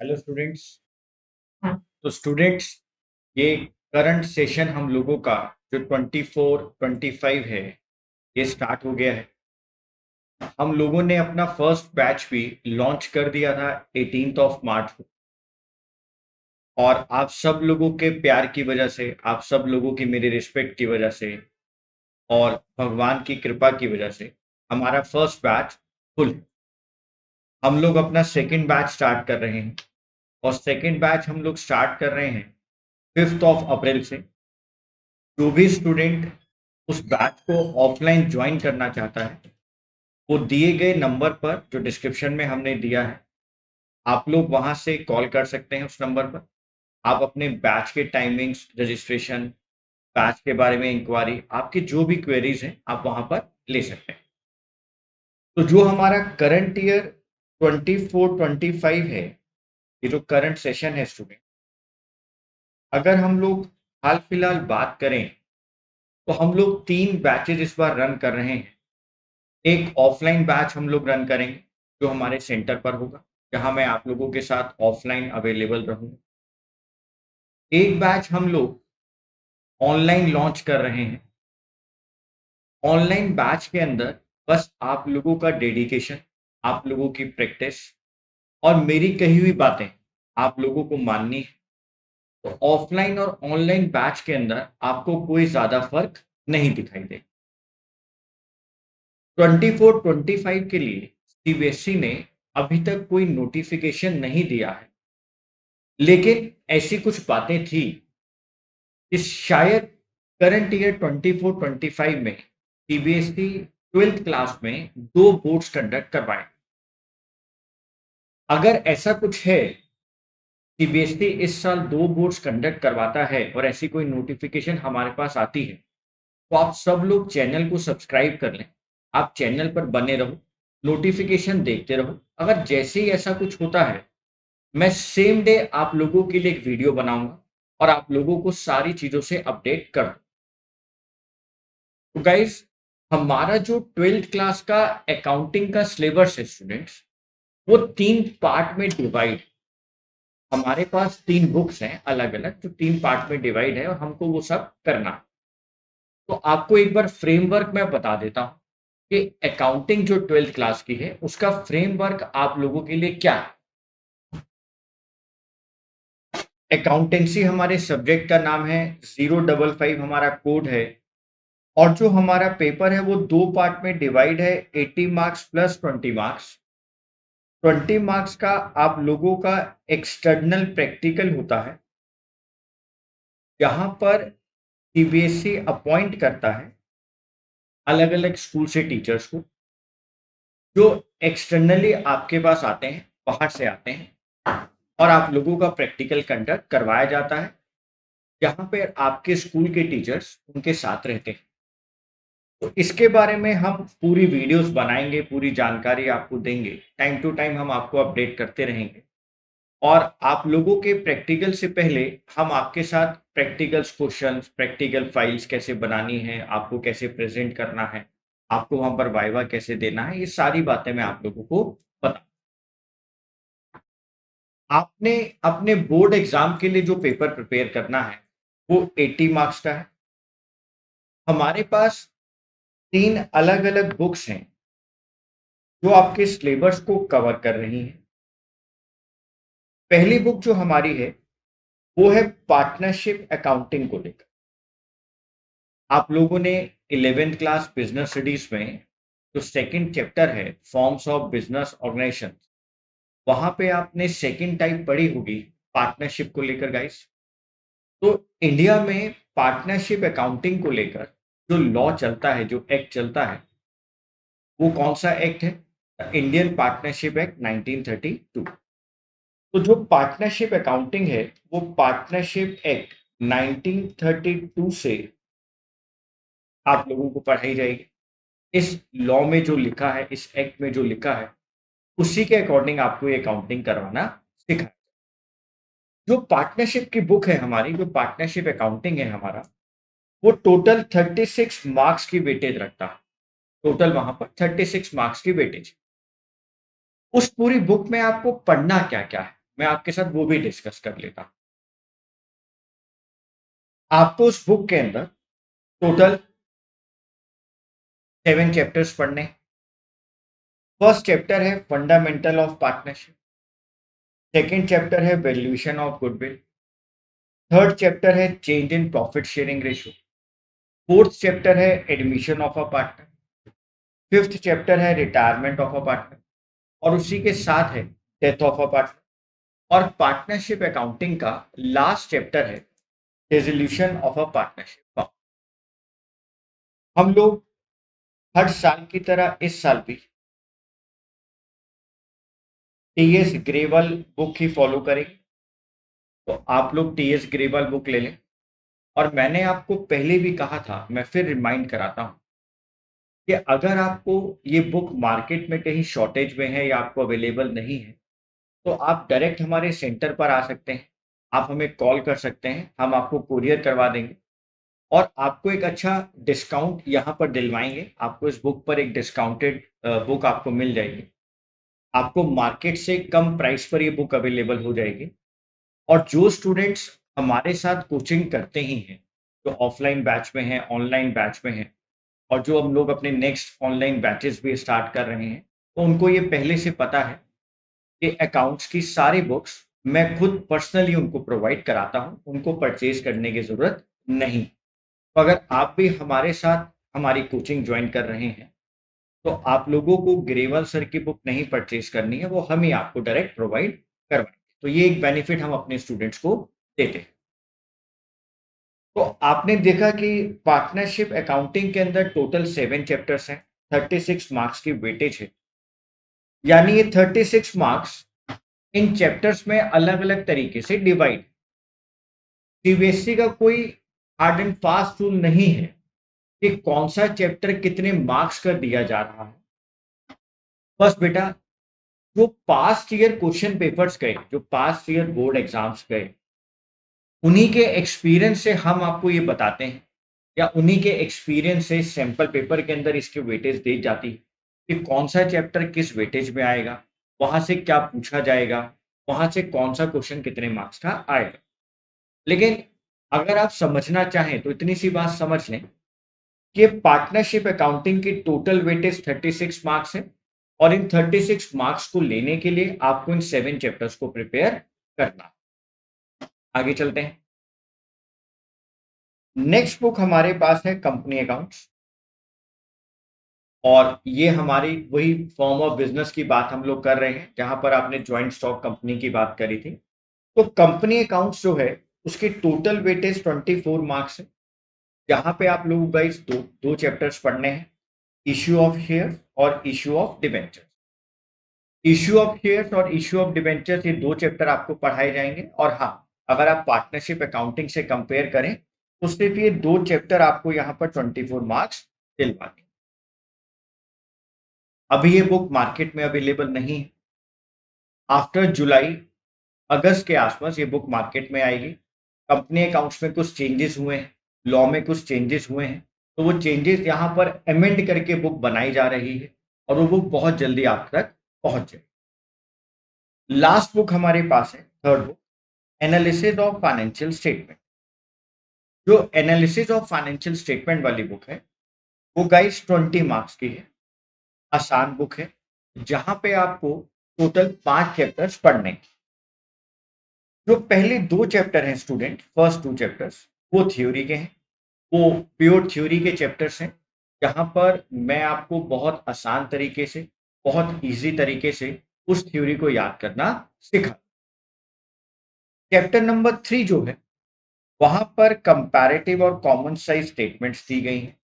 Hello students. तो students, ये current session हम लोगों का जो 24-25 है, ये स्टार्ट हो गया है। हम लोगों ने अपना फर्स्ट बैच भी लॉन्च कर दिया था 18th ऑफ मार्च को। और आप सब लोगों के प्यार की वजह से, आप सब लोगों की मेरी रिस्पेक्ट की वजह से और भगवान की कृपा की वजह से हमारा फर्स्ट बैच फुल। हम लोग अपना सेकंड बैच स्टार्ट कर रहे हैं और सेकंड बैच हम लोग स्टार्ट कर रहे हैं 5th ऑफ अप्रैल से। जो भी स्टूडेंट उस बैच को ऑफलाइन ज्वाइन करना चाहता है, वो दिए गए नंबर पर जो डिस्क्रिप्शन में हमने दिया है, आप लोग वहां से कॉल कर सकते हैं। उस नंबर पर आप अपने बैच के टाइमिंग्स, रजिस्ट्रेशन, बैच के बारे में इंक्वायरी, आपकी जो भी क्वेरीज हैं आप वहां पर ले सकते हैं। तो जो हमारा करंट ईयर 24-25 है, ये जो करंट सेशन है स्टूडेंट, अगर हम लोग हाल फिलहाल बात करें तो हम लोग 3 बैचेज इस बार रन कर रहे हैं। एक ऑफलाइन बैच हम लोग रन करेंगे जो हमारे सेंटर पर होगा, जहां मैं आप लोगों के साथ ऑफलाइन अवेलेबल रहूंगा। एक बैच हम लोग ऑनलाइन लॉन्च कर रहे हैं। ऑनलाइन बैच के अंदर बस आप लोगों का डेडिकेशन, आप लोगों की प्रैक्टिस और मेरी कही हुई बातें आप लोगों को माननी है। तो ऑफलाइन और ऑनलाइन बैच के अंदर आपको कोई ज्यादा फर्क नहीं दिखाई दे। 24-25 के लिए सीबीएसई ने अभी तक कोई नोटिफिकेशन नहीं दिया है, लेकिन ऐसी कुछ बातें थी कि शायद करंट ईयर 24-25 में सीबीएसई 12th क्लास में 2 बोर्ड्स कंडक्ट करवाएं। अगर ऐसा कुछ है, सीबीएसई इस साल 2 बोर्ड्स कंडक्ट करवाता है और ऐसी कोई नोटिफिकेशन हमारे पास आती है, तो आप सब लोग चैनल को सब्सक्राइब कर लें। आप चैनल पर बने रहो, नोटिफिकेशन देखते रहो। अगर जैसे ही ऐसा कुछ होता है, मैं सेम डे आप लोगों के लिए एक वीडियो बनाऊंगा और आप लोगों को सारी चीजों से अपडेट कर दूं। तो गाइस, हमारा जो 12th क्लास का अकाउंटिंग का सिलेबस है स्टूडेंट्स, वो 3 पार्ट में डिवाइड। हमारे पास 3 बुक्स हैं अलग अलग, जो 3 पार्ट में डिवाइड है और हमको वो सब करना है। तो आपको एक बार फ्रेमवर्क मैं बता देता हूँ कि अकाउंटिंग जो 12th क्लास की है उसका फ्रेमवर्क आप लोगों के लिए क्या है। अकाउंटेंसी हमारे सब्जेक्ट का नाम है, 055 हमारा कोड है। और जो हमारा पेपर है वो 2 पार्ट में डिवाइड है, 80 मार्क्स प्लस 20 मार्क्स। 20 मार्क्स का आप लोगों का एक्सटर्नल प्रैक्टिकल होता है, जहां पर सीबीएसई अपॉइंट करता है अलग अलग स्कूल से टीचर्स को, जो एक्सटर्नली आपके पास आते हैं, बाहर से आते हैं, और आप लोगों का प्रैक्टिकल कंडक्ट करवाया जाता है, जहां पे आपके स्कूल के टीचर्स उनके साथ रहते हैं। तो इसके बारे में हम पूरी वीडियोस बनाएंगे, पूरी जानकारी आपको देंगे, टाइम टू टाइम हम आपको अपडेट करते रहेंगे। और आप लोगों के प्रैक्टिकल से पहले हम आपके साथ प्रैक्टिकल्स क्वेश्चंस, प्रैक्टिकल फाइल्स कैसे बनानी है, आपको कैसे प्रेजेंट करना है, आपको वहां पर वाइवा कैसे देना है, ये सारी बातें मैं आप लोगों को बता। आपने अपने बोर्ड एग्जाम के लिए जो पेपर प्रिपेयर करना है वो 80 मार्क्स का है। हमारे पास 3 अलग अलग बुक्स हैं जो आपके सिलेबस को कवर कर रही हैं। पहली बुक जो हमारी है वो है पार्टनरशिप अकाउंटिंग को लेकर। आप लोगों ने 11th क्लास बिजनेस स्टडीज में जो सेकंड चैप्टर है, फॉर्म्स ऑफ बिजनेस ऑर्गेनाइजेशन, वहां पे आपने सेकंड टाइप पढ़ी होगी पार्टनरशिप को लेकर गाइस। तो इंडिया में पार्टनरशिप अकाउंटिंग को लेकर जो लॉ चलता है, जो एक्ट चलता है, वो कौन सा एक्ट है? Indian partnership act 1932। तो जो पार्टनरशिप अकाउंटिंग है वो पार्टनरशिप एक्ट 1932 से आप लोगों को पढ़ाई जाएगी। इस लॉ में जो लिखा है, इस एक्ट में जो लिखा है, उसी के अकॉर्डिंग आपको ये अकाउंटिंग करवाना सिखाया। जो पार्टनरशिप की बुक है हमारी, जो पार्टनरशिप अकाउंटिंग है हमारा, वो टोटल 36 मार्क्स की वेटेज रखता है। टोटल वहां पर 36 मार्क्स की वेटेज। उस पूरी बुक में आपको पढ़ना क्या क्या है, मैं आपके साथ वो भी डिस्कस कर लेता हूँ। आपको उस बुक के अंदर टोटल 7 चैप्टर्स पढ़ने। फर्स्ट चैप्टर है fundamental of partnership, second chapter है valuation of goodwill, third chapter है change in profit sharing ratio, fourth chapter है admission of a partner, fifth chapter है रिटायरमेंट ऑफ अ पार्टनर, और उसी के साथ है डेथ ऑफ अ पार्टनर। और पार्टनरशिप अकाउंटिंग का लास्ट चैप्टर है रेजोल्यूशन ऑफ अ पार्टनरशिप। हम लोग हर साल की तरह इस साल भी टीएस ग्रेवल बुक ही फॉलो करेंगे। तो आप लोग टीएस ग्रेवल बुक ले लें। और मैंने आपको पहले भी कहा था, मैं फिर रिमाइंड कराता हूं कि अगर आपको ये बुक मार्केट में कहीं शॉर्टेज में है या आपको अवेलेबल नहीं है, तो आप डायरेक्ट हमारे सेंटर पर आ सकते हैं। आप हमें कॉल कर सकते हैं, हम आपको कुरियर करवा देंगे और आपको एक अच्छा डिस्काउंट यहाँ पर दिलवाएंगे। आपको इस बुक पर एक डिस्काउंटेड बुक आपको मिल जाएगी। आपको मार्केट से कम प्राइस पर ये बुक अवेलेबल हो जाएगी। और जो स्टूडेंट्स हमारे साथ कोचिंग करते ही हैं, जो ऑफलाइन बैच में हैं, ऑनलाइन बैच में हैं, और जो हम लोग अपने नेक्स्ट ऑनलाइन बैचेस भी स्टार्ट कर रहे हैं, तो उनको ये पहले से पता है कि अकाउंट्स की सारी बुक्स मैं खुद पर्सनली उनको प्रोवाइड कराता हूँ, उनको परचेज करने की ज़रूरत नहीं। तो अगर आप भी हमारे साथ हमारी कोचिंग ज्वाइन कर रहे हैं, तो आप लोगों को ग्रेवल सर की बुक नहीं परचेज करनी है, वो हम ही आपको डायरेक्ट प्रोवाइड करवाएंगे। तो ये एक बेनिफिट हम अपने स्टूडेंट्स को देते हैं। तो आपने देखा कि पार्टनरशिप अकाउंटिंग के अंदर टोटल 7 चैप्टर्स हैं, 36 मार्क्स की वेटेज है। यानी ये 36 मार्क्स इन चैप्टर्स में अलग-अलग तरीके से डिवाइड। सीबीएसई का कोई हार्ड एंड फास्ट रूल नहीं है कि कौन सा चैप्टर कितने मार्क्स का दिया जा रहा है। बस बेटा, जो पास्ट ईयर क्वेश्चन पेपर्स गए, जो पास्ट ईयर बोर्ड एग्जाम्स गए, उन्हीं के एक्सपीरियंस से हम आपको ये बताते हैं, या उन्हीं के एक्सपीरियंस से सैंपल पेपर के अंदर इसकी वेटेज दी जाती है कि कौन सा चैप्टर किस वेटेज में आएगा, वहां से क्या पूछा जाएगा, वहां से कौन सा क्वेश्चन कितने मार्क्स का आएगा। लेकिन अगर आप समझना चाहें तो इतनी सी बात समझ लें कि पार्टनरशिप अकाउंटिंग की टोटल वेटेज 36 मार्क्स है, और इन 36 मार्क्स को लेने के लिए आपको इन 7 चैप्टर्स को प्रिपेयर करना है। आगे चलते हैं। नेक्स्ट बुक हमारे पास है कंपनी अकाउंट्स, और ये हमारी वही फॉर्म ऑफ बिजनेस की बात हम लोग कर रहे हैं जहां पर आपने ज्वाइंट स्टॉक कंपनी की बात करी थी। तो कंपनी अकाउंट्स जो है, उसकी टोटल वेटेज 24 मार्क्स है। यहाँ पे आप लोग गाइस दो चैप्टर्स पढ़ने हैं, इश्यू ऑफ शेयर और issue of debenture. Issue of shares और इश्यू ऑफ डिबेंचर्स, ये दो चैप्टर आपको पढ़ाए जाएंगे। और हाँ, अगर आप पार्टनरशिप अकाउंटिंग से कंपेयर करें तो सिर्फ ये दो चैप्टर आपको यहाँ पर 24 मार्क्स दिलवाएंगे। अभी ये बुक मार्केट में अवेलेबल नहीं है। आफ्टर जुलाई अगस्त के आसपास ये बुक मार्केट में आएगी। कंपनी अकाउंट्स में कुछ चेंजेस हुए हैं, लॉ में कुछ चेंजेस हुए हैं, तो वो चेंजेस यहाँ पर अमेंड करके बुक बनाई जा रही है, और वो बुक बहुत जल्दी आप तक पहुंच जाए। लास्ट बुक हमारे पास है, third book, analysis of financial statement. जो एनालिसिस ऑफ फाइनेंशियल स्टेटमेंट वाली बुक है, वो गाइस 20 मार्क्स की है। आसान बुक है, जहां पे आपको टोटल 5 चैप्टर्स पढ़ने हैं। जो पहले दो चैप्टर हैं स्टूडेंट, फर्स्ट 2 चैप्टर्स, वो थ्योरी के हैं, वो प्योर थ्योरी के चैप्टर्स हैं, जहां पर मैं आपको बहुत आसान तरीके से, बहुत इजी तरीके से उस थ्योरी को याद करना सिखा। चैप्टर नंबर 3 जो है, वहां पर कंपैरेटिव और कॉमन साइज स्टेटमेंट्स दी गई हैं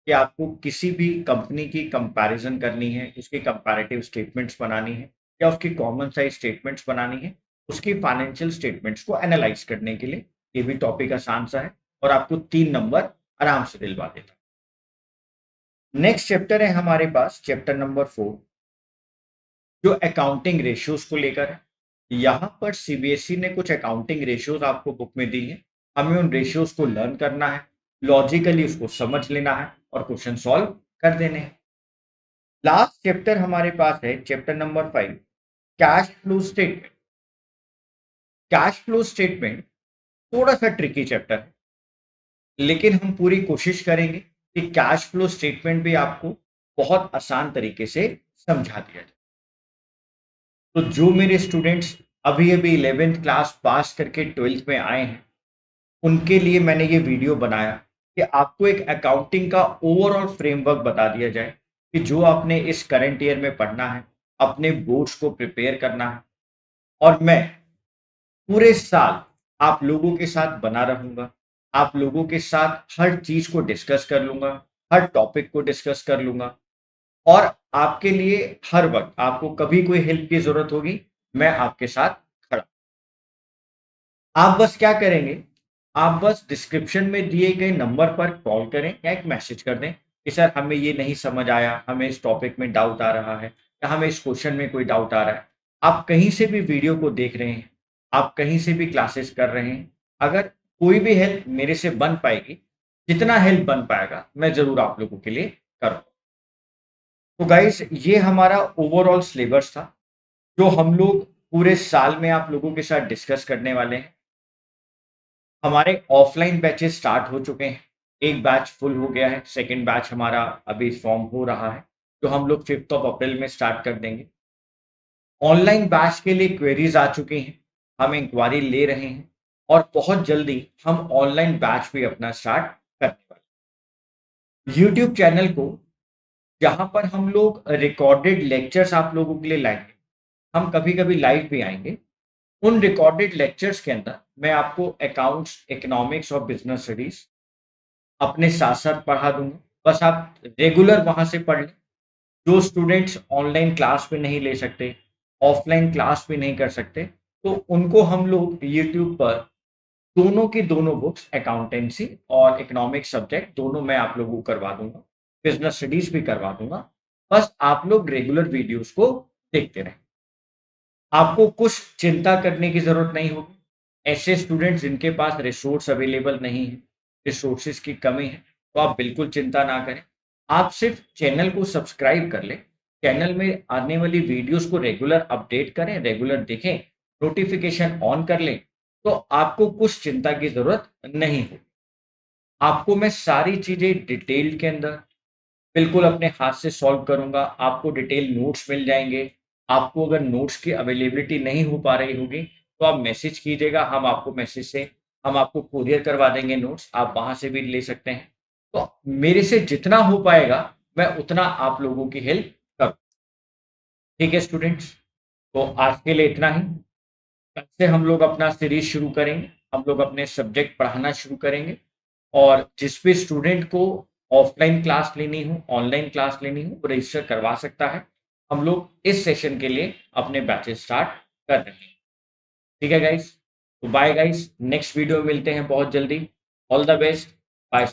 कि आपको किसी भी कंपनी की कंपैरिजन करनी है, उसकी कंपैरेटिव स्टेटमेंट्स बनानी है, या उसकी कॉमन साइज स्टेटमेंट्स बनानी है, उसकी फाइनेंशियल स्टेटमेंट्स को एनालाइज करने के लिए। ये भी टॉपिक आसान सा है और आपको 3 नंबर आराम से दिलवा देता है। नेक्स्ट चैप्टर है हमारे पास, चैप्टर नंबर 4, जो अकाउंटिंग रेशियोज को लेकर है। यहाँ पर सीबीएसई ने कुछ अकाउंटिंग रेशियोज आपको बुक में दी है। हमें उन रेशियोज को लर्न करना है, लॉजिकली उसको समझ लेना है और क्वेश्चन सॉल्व कर देने हैं। लास्ट चैप्टर हमारे पास है chapter number 5, cash flow statement. Cash flow statement थोड़ा सा ट्रिकी चैप्टर है, लेकिन हम पूरी कोशिश करेंगे कि कैश फ्लो स्टेटमेंट भी आपको बहुत आसान तरीके से समझा दिया जाए। तो जो मेरे स्टूडेंट्स अभी अभी 11th क्लास पास करके 12th में आए हैं, उनके लिए मैंने ये वीडियो बनाया कि आपको एक अकाउंटिंग का ओवरऑल फ्रेमवर्क बता दिया जाए कि जो आपने इस करंट ईयर में पढ़ना है, अपने बोर्ड्स को प्रिपेयर करना है। और मैं पूरे साल आप लोगों के साथ बना रहूंगा, आप लोगों के साथ हर चीज को डिस्कस कर लूंगा, हर टॉपिक को डिस्कस कर लूंगा। और आपके लिए हर वक्त आपको कभी कोई हेल्प की जरूरत होगी, मैं आपके साथ खड़ा। आप बस क्या करेंगे, आप बस डिस्क्रिप्शन में दिए गए नंबर पर कॉल करें या एक मैसेज कर दें कि सर हमें ये नहीं समझ आया, हमें इस टॉपिक में डाउट आ रहा है या हमें इस क्वेश्चन में कोई डाउट आ रहा है। आप कहीं से भी वीडियो को देख रहे हैं, आप कहीं से भी क्लासेस कर रहे हैं, अगर कोई भी हेल्प मेरे से बन पाएगी, जितना हेल्प बन पाएगा मैं जरूर आप लोगों के लिए करूँ। तो गाइस, ये हमारा ओवरऑल सिलेबस था जो हम लोग पूरे साल में आप लोगों के साथ डिस्कस करने वाले हैं। हमारे ऑफलाइन बैचेस स्टार्ट हो चुके हैं, एक बैच फुल हो गया है, सेकंड बैच हमारा अभी फॉर्म हो रहा है, जो हम लोग 5 अप्रैल में स्टार्ट कर देंगे। ऑनलाइन बैच के लिए क्वेरीज आ चुकी हैं, हम इंक्वायरी ले रहे हैं और बहुत जल्दी हम ऑनलाइन बैच भी अपना स्टार्ट करने वाले हैं। यूट्यूब चैनल को, जहां पर हम लोग रिकॉर्डेड लेक्चर्स आप लोगों के लिए लाएंगे, हम कभी कभी लाइव भी आएंगे। उन रिकॉर्डेड लेक्चर्स के अंदर मैं आपको अकाउंट्स, इकोनॉमिक्स और बिजनेस स्टडीज अपने साथ साथ पढ़ा दूंगा। बस आप रेगुलर वहां से पढ़ लें। जो स्टूडेंट्स ऑनलाइन क्लास भी नहीं ले सकते, ऑफलाइन क्लास भी नहीं कर सकते, तो उनको हम लोग यूट्यूब पर दोनों की दोनों बुक्स, अकाउंटेंसी और इकोनॉमिक सब्जेक्ट दोनों मैं आप लोगों को करवा दूंगा, बिजनेस स्टडीज भी करवा दूंगा। बस आप लोग रेगुलर वीडियोस को देखते रहें। आपको कुछ चिंता करने की जरूरत नहीं होगी। ऐसे स्टूडेंट्स जिनके पास रिसोर्स अवेलेबल नहीं है, रिसोर्सेज की कमी है, तो आप बिल्कुल चिंता ना करें। आप सिर्फ चैनल को सब्सक्राइब कर लें, चैनल में आने वाली वीडियोस को रेगुलर अपडेट करें, रेगुलर देखें, नोटिफिकेशन ऑन कर लें, तो आपको कुछ चिंता की जरूरत नहीं होगी। आपको मैं सारी चीजें डिटेल के अंदर बिल्कुल अपने हाथ से सॉल्व करूँगा, आपको डिटेल नोट्स मिल जाएँगे। आपको अगर नोट्स की अवेलेबिलिटी नहीं हो पा रही होगी, तो आप मैसेज कीजिएगा, हम आपको कोरियर करवा देंगे नोट्स, आप वहाँ से भी ले सकते हैं। तो मेरे से जितना हो पाएगा, मैं उतना आप लोगों की हेल्प करूँ। ठीक है स्टूडेंट्स? तो आज के लिए इतना ही। कल से हम लोग अपना सीरीज़ शुरू करेंगे, हम लोग अपने सब्जेक्ट पढ़ाना शुरू करेंगे। और जिस भी स्टूडेंट को ऑफलाइन क्लास लेनी हो, ऑनलाइन क्लास लेनी हो, वो रजिस्टर करवा सकता है। हम लोग इस सेशन के लिए अपने बैचेस स्टार्ट कर रहे हैं। ठीक है गाइस? तो बाय गाइस, नेक्स्ट वीडियो में मिलते हैं बहुत जल्दी। All the best, bye.